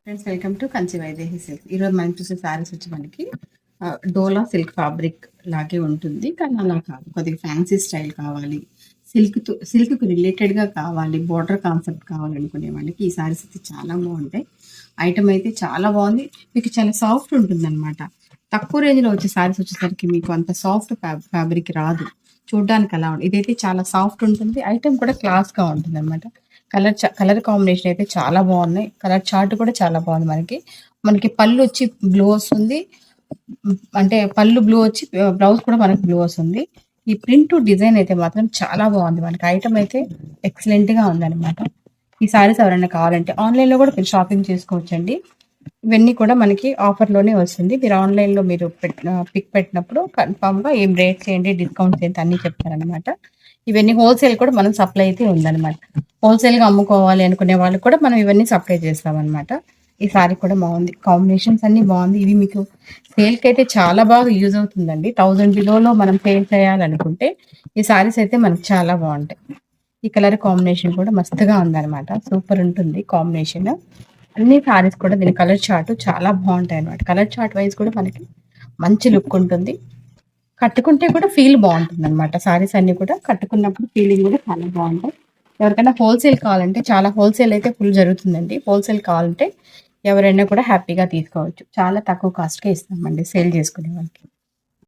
Friends, welcome to Kanchi Vaidehi silk. ఈరోజు మనం చూసే శారీస్ వచ్చి మనకి డోలా సిల్క్ ఫ్యాబ్రిక్ లాగే ఉంటుంది, కానీ అలా కాదు. కొద్దిగా ఫ్యాన్సీ స్టైల్ కావాలి, సిల్క్కి రిలేటెడ్గా కావాలి, బోర్డర్ కాన్సెప్ట్ కావాలనుకునే వాళ్ళకి ఈ శారీస్ అయితే చాలా బాగుంటాయి. ఐటమ్ అయితే చాలా బాగుంది, మీకు చాలా సాఫ్ట్ ఉంటుంది అనమాట. తక్కువ రేంజ్లో వచ్చే శారీస్ వచ్చేసరికి మీకు అంత సాఫ్ట్ ఫ్యాబ్రిక్ రాదు, చూడడానికి అలా ఉంటుంది. ఇదైతే చాలా సాఫ్ట్ ఉంటుంది, ఐటమ్ కూడా క్లాస్గా ఉంటుంది అనమాట. కలర్ కాంబినేషన్ అయితే చాలా బాగున్నాయి. కలర్ చార్ట్ కూడా చాలా బాగుంది. మనకి పళ్ళు వచ్చి బ్లూ వస్తుంది, అంటే పళ్ళు బ్లూ వచ్చి బ్లౌజ్ కూడా మనకి బ్లూ వస్తుంది. ఈ ప్రింట్ డిజైన్ అయితే మాత్రం చాలా బాగుంది. మనకి ఐటమ్ అయితే ఎక్సలెంట్ గా ఉందన్నమాట. ఈ సారీస్ ఎవరైనా కావాలంటే ఆన్లైన్ లో కూడా మీరు షాపింగ్ చేసుకోవచ్చండి. ఇవన్నీ కూడా మనకి ఆఫర్ లోనే వస్తుంది. మీరు ఆన్లైన్ లో మీరు పిక్ పెట్టినప్పుడు కన్ఫామ్ గా ఏం రేట్స్ ఏంటి, డిస్కౌంట్స్ ఏంటి అన్ని చెప్తారనమాట. ఇవన్నీ హోల్సేల్ కూడా మనం సప్లై అయితే ఉందన్నమాట. హోల్సేల్ గా అమ్ముకోవాలి అనుకునే వాళ్ళు కూడా మనం ఇవన్నీ సప్లై చేస్తామన్నమాట. ఈ సారీ కూడా బాగుంది, కాంబినేషన్స్ అన్ని బాగుంది. ఇవి మీకు సేల్ కి అయితే చాలా బాగా యూజ్ అవుతుందండి. 1000 బిలోలో మనం సేల్ చేయాలనుకుంటే ఈ సారీస్ అయితే మనకు చాలా బాగుంటాయి. ఈ కలర్ కాంబినేషన్ కూడా మస్తుగా ఉందన్నమాట, సూపర్ ఉంటుంది కాంబినేషన్. అన్ని సారీస్ కూడా దీని కలర్ చార్ట్ చాలా బాగుంటాయి అనమాట. కలర్ చార్ట్ వైజ్ కూడా మనకి మంచి లుక్ ఉంటుంది, కట్టుకుంటే కూడా ఫీల్ బాగుంటుంది అనమాట. సారీస్ అన్ని కూడా కట్టుకున్నప్పుడు ఫీలింగ్ కూడా చాలా బాగుంటాయి. ఎవరికైనా హోల్సేల్ కావాలంటే చాలా హోల్సేల్ అయితే ఫుల్ జరుగుతుందండి. హోల్సేల్ కావాలంటే ఎవరైనా కూడా హ్యాపీగా తీసుకోవచ్చు. చాలా తక్కువ కాస్ట్కే ఇస్తామండి సేల్ చేసుకునే వాళ్ళకి.